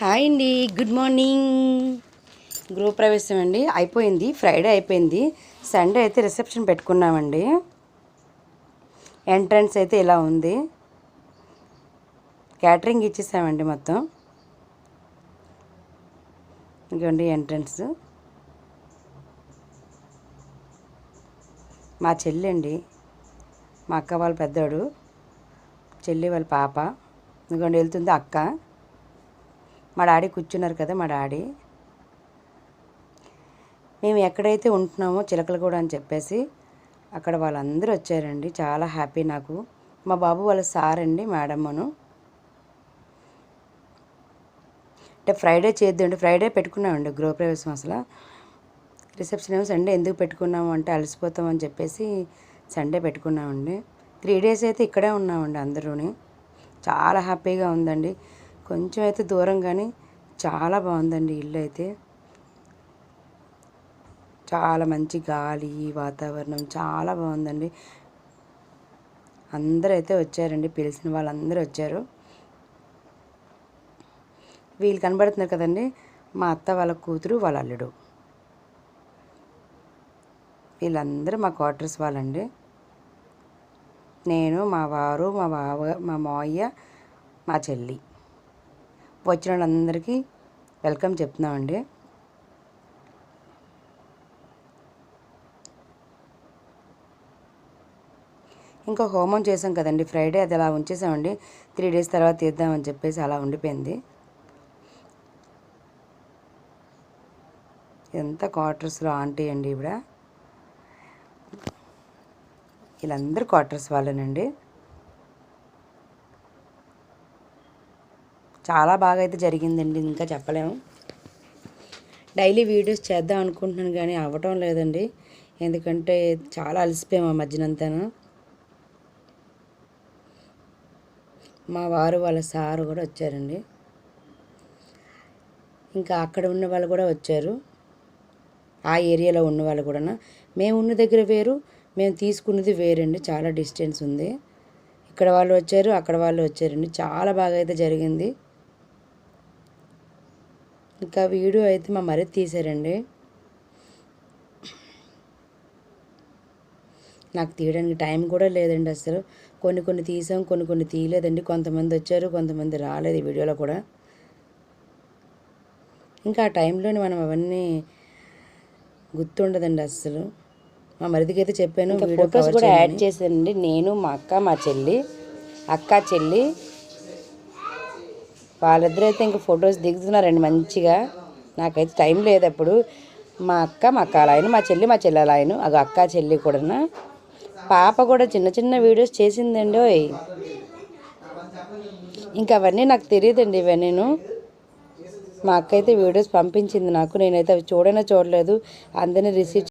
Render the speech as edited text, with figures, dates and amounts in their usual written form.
Hi అండి, good morning. గృహప్రవేశం అండి అయిపోయింది. ఫ్రైడే అయిపోయింది. సండే అయితే రిసెప్షన్ పెట్టుకున్నామండి. ఎంట్రన్స్ అయితే ఇలా ఉంది. క్యాటరింగ్ ఇచ్చేసామండి మొత్తం. ఇంకోండి ఎంట్రన్స్. మా చెల్లి అండి, మా అక్క వాళ్ళ పెద్దోడు, చెల్లి వాళ్ళ పాప. ఇంకోండి వెళ్తుంది అక్క. మా డాడీ కూర్చున్నారు కదా, మా డాడీ. మేము ఎక్కడైతే ఉంటున్నామో చిలకలగూడ అని చెప్పేసి అక్కడ వాళ్ళందరూ వచ్చారండి. చాలా హ్యాపీ నాకు. మా బాబు వాళ్ళ సార్ అండి, మేడమ్మను. అంటే ఫ్రైడే చేద్దామండి, ఫ్రైడే పెట్టుకున్నామండి గృహప్రవేశం. అసలు రిసెప్షన్ ఏమో సండే ఎందుకు పెట్టుకున్నాము అంటే అలసిపోతామని చెప్పేసి సండే పెట్టుకున్నామండి. 3 days అయితే ఇక్కడే ఉన్నామండి అందరూని. చాలా హ్యాపీగా ఉందండి. కొంచెం అయితే దూరం కానీ చాలా బాగుందండి ఇల్లు అయితే. చాలా మంచి గాలి, వాతావరణం చాలా బాగుందండి. అందరూ అయితే వచ్చారండి, పిలిచిన వాళ్ళందరూ వచ్చారు. వీళ్ళు కనబడుతున్నారు కదండి, మా అత్త వాళ్ళ కూతురు, వాళ్ళ అల్లుడు. వీళ్ళందరూ మా క్వార్టర్స్ వాళ్ళండి. నేను, మా వారు, మా బావ, మా మావయ్య, మా చెల్లి. వచ్చిన వాళ్ళందరికీ వెల్కమ్ చెప్తున్నామండి. ఇంకా హోమం చేసాం కదండి ఫ్రైడే, అది అలా ఉంచేసామండి. 3 days తర్వాత తీద్దామని చెప్పేసి అలా ఉండిపోయింది. ఇదంతా క్వార్టర్స్లో ఆంటీ అండి ఈవిడ. వీళ్ళందరూ క్వార్టర్స్ వాళ్ళేనండి. చాలా బాగా అయితే జరిగిందండి, ఇంకా చెప్పలేము. డైలీ వీడియోస్ చేద్దాం అనుకుంటున్నాను కానీ అవ్వటం లేదండి. ఎందుకంటే చాలా అలసిపోయాము ఆ మధ్యనంతాను. మా వారు వాళ్ళ సారు కూడా వచ్చారండి. ఇంకా అక్కడ ఉన్న వాళ్ళు కూడా వచ్చారు, ఆ ఏరియాలో ఉన్న వాళ్ళు కూడా. మేము ఉన్న దగ్గర వేరు, మేము తీసుకున్నది వేరండి. చాలా డిస్టెన్స్ ఉంది. ఇక్కడ వాళ్ళు వచ్చారు, అక్కడ వాళ్ళు వచ్చారండి. చాలా బాగా అయితే జరిగింది. ఇంకా వీడియో అయితే మా మరీ తీశారండి. నాకు తీయడానికి టైం కూడా లేదండి అసలు. కొన్ని తీసాం, కొన్ని తీయలేదండి. కొంతమంది వచ్చారు, కొంతమంది రాలేదు ఈ వీడియోలో కూడా. ఇంకా ఆ టైంలోనే మనం అవన్నీ గుర్తుండదండి అస్సలు. మా మరిదికి అయితే చెప్పాను, ఫొటోస్ కూడా యాడ్ చేశానండి. నేను, మా అక్క, మా చెల్లి, అక్క చెల్లి వాళ్ళిద్దరూ అయితే ఇంకా ఫొటోస్ దిగుతున్నారండి మంచిగా. నాకైతే టైం లేదు అప్పుడు. మా అక్క అలా ఆయన, మా చెల్లి అలా ఆయన. అది అక్క చెల్లి కూడా. పాప కూడా చిన్న వీడియోస్ చేసిందండి. ఓయ్, ఇంకా అవన్నీ నాకు తెలియదండి. ఇవన్నీ మా అక్క అయితే వీడియోస్ పంపించింది నాకు. నేనైతే అవి చూడలేదు. అందరినీ రిసీవ్